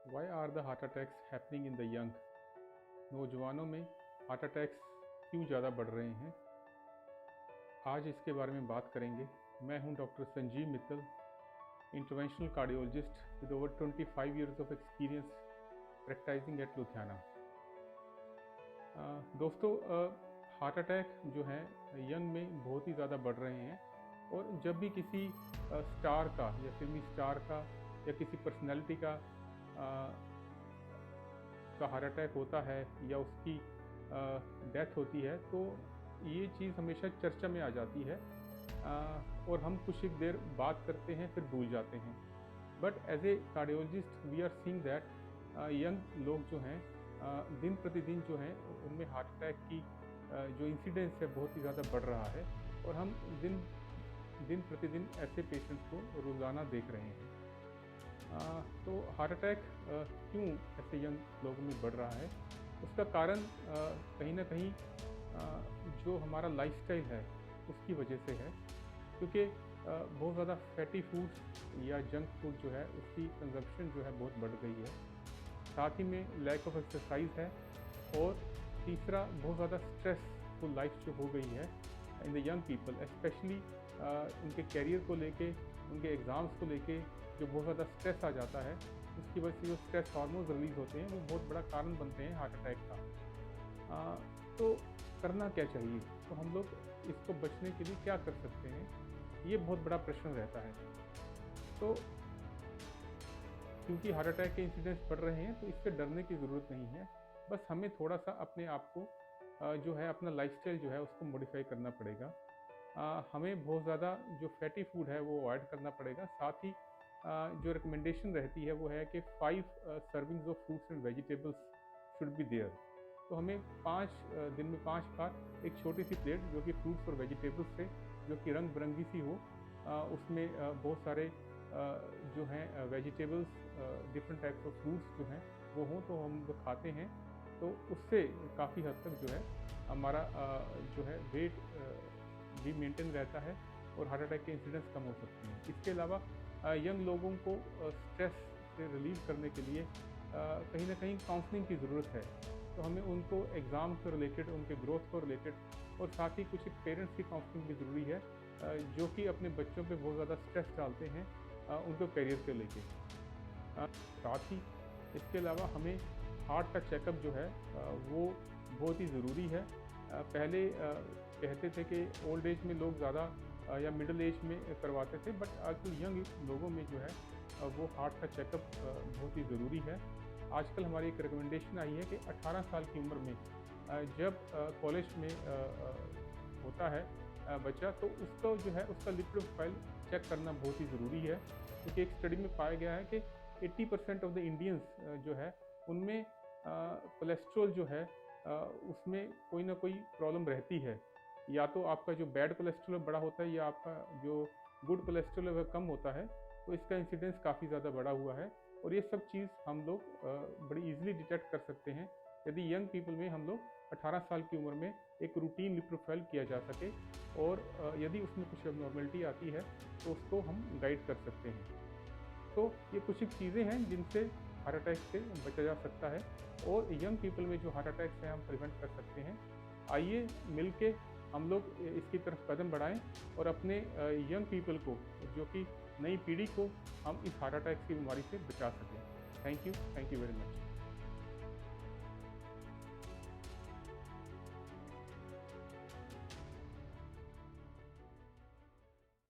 Why are the heart attacks happening in the young? नौजवानों में heart attacks क्यों ज़्यादा बढ़ रहे हैं? आज इसके बारे में बात करेंगे। मैं हूं doctor Sanjeev Mittal, interventional cardiologist with over 25 years of experience practicing at Ludhiana. दोस्तों, हार्ट अटैक जो है यंग में बहुत ही ज़्यादा बढ़ रहे हैं, और जब भी किसी स्टार का या फिल्मी स्टार का या किसी पर्सनैलिटी का हार्ट अटैक होता है या उसकी डेथ होती है, तो ये चीज़ हमेशा चर्चा में आ जाती है, और हम कुछ एक देर बात करते हैं फिर भूल जाते हैं। But as a cardiologist we are seeing that young लोग जो हैं दिन प्रतिदिन जो हैं उनमें हार्ट अटैक की जो इंसिडेंस है बहुत ही ज़्यादा बढ़ रहा है, और हम दिन दिन प्रतिदिन ऐसे पेशेंट्स को रोज़ाना देख रहे हैं। तो हार्ट अटैक क्यों ऐसे यंग लोगों में बढ़ रहा है? उसका कारण कहीं न कहीं जो हमारा लाइफ़स्टाइल है उसकी वजह से है, क्योंकि बहुत ज़्यादा फैटी फूड्स या जंक फूड जो है उसकी कंज़म्पशन जो है बहुत बढ़ गई है। साथ ही में लैक ऑफ एक्सरसाइज है, और तीसरा बहुत ज़्यादा स्ट्रेसफुल लाइफ जो हो गई है in the young people, specially उनके करियर को लेके, उनके एग्ज़ाम्स को लेके जो बहुत ज़्यादा स्ट्रेस आ जाता है, उसकी वजह से जो स्ट्रेस हार्मोन्स रिलीज़ होते हैं वो बहुत बड़ा कारण बनते हैं हार्ट अटैक का। तो करना क्या चाहिए? तो हम लोग इसको बचने के लिए क्या कर सकते हैं? ये बहुत बड़ा प्रश्न रहता है। तो क्योंकि हार्ट अटैक के इंसिडेंट्स बढ़ रहे हैं, तो इससे डरने की ज़रूरत नहीं है। बस हमें थोड़ा-सा अपने आप को जो है अपना लाइफ़स्टाइल जो है उसको मॉडिफ़ाई करना पड़ेगा। हमें बहुत ज़्यादा जो फैटी फूड है वो अवॉइड करना पड़ेगा। साथ ही जो रिकमेंडेशन रहती है वो है कि 5 servings of fruits and vegetables should be there. तो हमें 5 दिन में 5 बार एक छोटी-सी प्लेट जो कि फ्रूट्स और वेजिटेबल्स से, जो कि रंग-बिरंगी सी हो, उसमें बहुत सारे जो हैं vegetables, different types of fruits जो हैं वो हों, तो हम जो खाते हैं तो उससे काफ़ी हद तक जो है हमारा जो है वेट भी मेंटेन रहता है, और हार्ट अटैक के इंसिडेंट्स कम हो सकते हैं। इसके अलावा यंग लोगों को स्ट्रेस से रिलीव करने के लिए कहीं न कहीं काउंसलिंग की ज़रूरत है। तो हमें उनको एग्ज़ाम से रिलेटेड, उनके ग्रोथ को रिलेटेड, और साथ ही कुछ पेरेंट्स की काउंसलिंग भी ज़रूरी है, जो कि अपने बच्चों पे बहुत ज़्यादा स्ट्रेस डालते हैं उनके करियर को लेके। साथ ही इसके अलावा हमें हार्ट का चेकअप जो है वो बहुत ही ज़रूरी है। पहले कहते थे कि ओल्ड एज में लोग ज़्यादा या मिडिल एज में करवाते थे, बट आजकल यंग लोगों में जो है वो हार्ट का चेकअप बहुत ही ज़रूरी है। आजकल हमारी एक रिकमेंडेशन आई है कि 18 साल की उम्र में जब कॉलेज में होता है बच्चा, तो उसको जो है उसका लिपिड प्रोफाइल चेक करना बहुत ही ज़रूरी है, क्योंकि एक स्टडी में पाया गया है कि 80% ऑफ द इंडियंस जो है उनमें कोलेस्ट्रॉल जो है उसमें कोई ना कोई प्रॉब्लम रहती है। या तो आपका जो बैड कोलेस्ट्रॉल बड़ा होता है, या आपका जो गुड कोलेस्ट्रॉल है वह कम होता है, तो इसका इंसिडेंस काफ़ी ज़्यादा बढ़ा हुआ है। और ये सब चीज़ हम लोग बड़ी ईज़िली डिटेक्ट कर सकते हैं यदि यंग पीपल में हम लोग 18 साल की उम्र में एक रूटीन लिपिड प्रोफाइल किया जा सके, और यदि उसमें कुछ एबनॉर्मेलिटी आती है तो उसको हम गाइड कर सकते हैं। तो ये कुछ एक चीज़ें हैं जिनसे हार्ट अटैक से बचा जा सकता है, और यंग पीपल में जो हार्ट अटैक से हम प्रिवेंट कर सकते हैं। आइए मिलके हम लोग इसकी तरफ कदम बढ़ाएं, और अपने यंग पीपल को, जो कि नई पीढ़ी को, हम इस हार्ट अटैक की बीमारी से बचा सकें। Thank you very much.